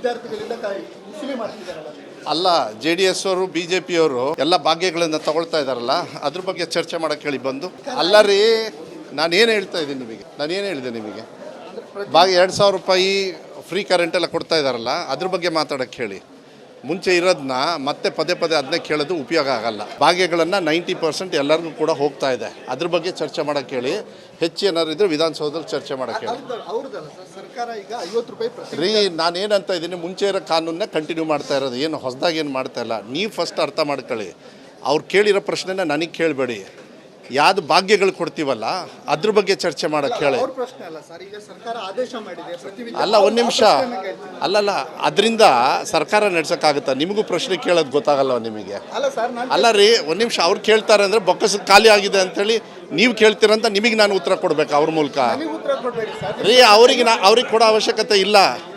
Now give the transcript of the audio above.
ವಿದ್ಯಾರ್ಥಿಗಳಿಂದ ವಸೂಲಿ ಮಾಡ್ತಿದ್ದಾರಲ್ಲ. ಅಲ್ಲ, JDS ಅವರು BJP ಅವರು ಎಲ್ಲ ಭಾಗ್ಯಗಳನ್ನು ತಗೊಳ್ತಾ ಇದ್ದಾರಲ್ಲ, ಅದ್ರ ಬಗ್ಗೆ ಚರ್ಚೆ ಮಾಡಕ್ಕೆ ಹೇಳಿ ಬಂದು. ಅಲ್ಲ ರೀ, ನಾನೇನು ಹೇಳ್ತಾ ಇದ್ದೀನಿ ನಿಮಗೆ, ನಾನೇನು ಹೇಳಿದೆ ನಿಮಗೆ? ಭಾಗ್ಯ 2,000 ರೂಪಾಯಿ ಫ್ರೀ ಕರೆಂಟ್ ಎಲ್ಲ ಕೊಡ್ತಾ ಇದ್ದಾರಲ್ಲ, ಅದ್ರ ಬಗ್ಗೆ ಮಾತಾಡೋಕ್ಕೆ ಹೇಳಿ. ಮುಂಚೆ ಇರೋದನ್ನ ಮತ್ತೆ ಪದೇ ಪದೇ ಅದನ್ನೇ ಕೇಳೋದು ಉಪಯೋಗ ಆಗಲ್ಲ. ಭಾಗ್ಯಗಳನ್ನು 90% ಎಲ್ಲರಿಗೂ ಕೂಡ ಹೋಗ್ತಾ ಇದೆ. ಅದ್ರ ಬಗ್ಗೆ ಚರ್ಚೆ ಮಾಡೋಕ್ಕೆ ಹೇಳಿ. ಹೆಚ್ಚು ಏನಾದ್ರು ಇದ್ರೆ ವಿಧಾನಸೌಧದಲ್ಲಿ ಚರ್ಚೆ ಮಾಡೋಕ್ಕೆ ಹೇಳಿ. ಅವ್ರದ್ದಲ್ಲ ಸರ್, ಸರ್ಕಾರ ಈಗ 50 ರೂಪಾಯಿ ರೀ, ನಾನೇನಂತ ಇದ್ದೀನಿ, ಮುಂಚೆ ಇರೋ ಕಾನೂನನ್ನ ಕಂಟಿನ್ಯೂ ಮಾಡ್ತಾ ಇರೋದು, ಏನು ಹೊಸದಾಗಿ ಏನು ಮಾಡ್ತಾ ಇಲ್ಲ. ನೀವು ಫಸ್ಟ್ ಅರ್ಥ ಮಾಡ್ಕೊಳ್ಳಿ. ಅವ್ರು ಕೇಳಿರೋ ಪ್ರಶ್ನೆನ ನನಗೆ ಕೇಳಬೇಡಿ. ಯಾವ್ದು ಭಾಗ್ಯಗಳು ಕೊಡ್ತೀವಲ್ಲ ಅದ್ರ ಬಗ್ಗೆ ಚರ್ಚೆ ಮಾಡೋಕ್ಕೆ ಹೇಳಿ. ಅವ್ರ ಪ್ರಶ್ನೆ ಅಲ್ಲ ಸರ್, ಈಗ ಸರ್ಕಾರ ಆದೇಶ ಮಾಡಿದೆ. ಅಲ್ಲ, ಒಂದು ನಿಮಿಷ. ಅಲ್ಲಲ್ಲ, ಅದರಿಂದ ಸರ್ಕಾರ ನಡೆಸೋಕ್ಕಾಗುತ್ತಾ? ನಿಮಗೂ ಪ್ರಶ್ನೆ ಕೇಳೋದು ಗೊತ್ತಾಗಲ್ಲ ನಿಮಗೆ? ಅಲ್ಲ ಸರ್, ಅಲ್ಲ ರೀ, ಒಂದು ನಿಮಿಷ. ಅವ್ರು ಕೇಳ್ತಾರೆ ಅಂದರೆ ಬೊಕ್ಕಸ ಖಾಲಿ ಆಗಿದೆ ಅಂತೇಳಿ ನೀವು ಕೇಳ್ತೀರಂತ ನಿಮಗೆ ನಾನು ಉತ್ತರ ಕೊಡ್ಬೇಕು ಅವ್ರ ಮೂಲಕ. ಉತ್ತರ ಕೊಡಬೇಡಿ ಸರ್. ರೀ, ಅವ್ರಿಗೆ ಕೊಡೋ ಅವಶ್ಯಕತೆ ಇಲ್ಲ.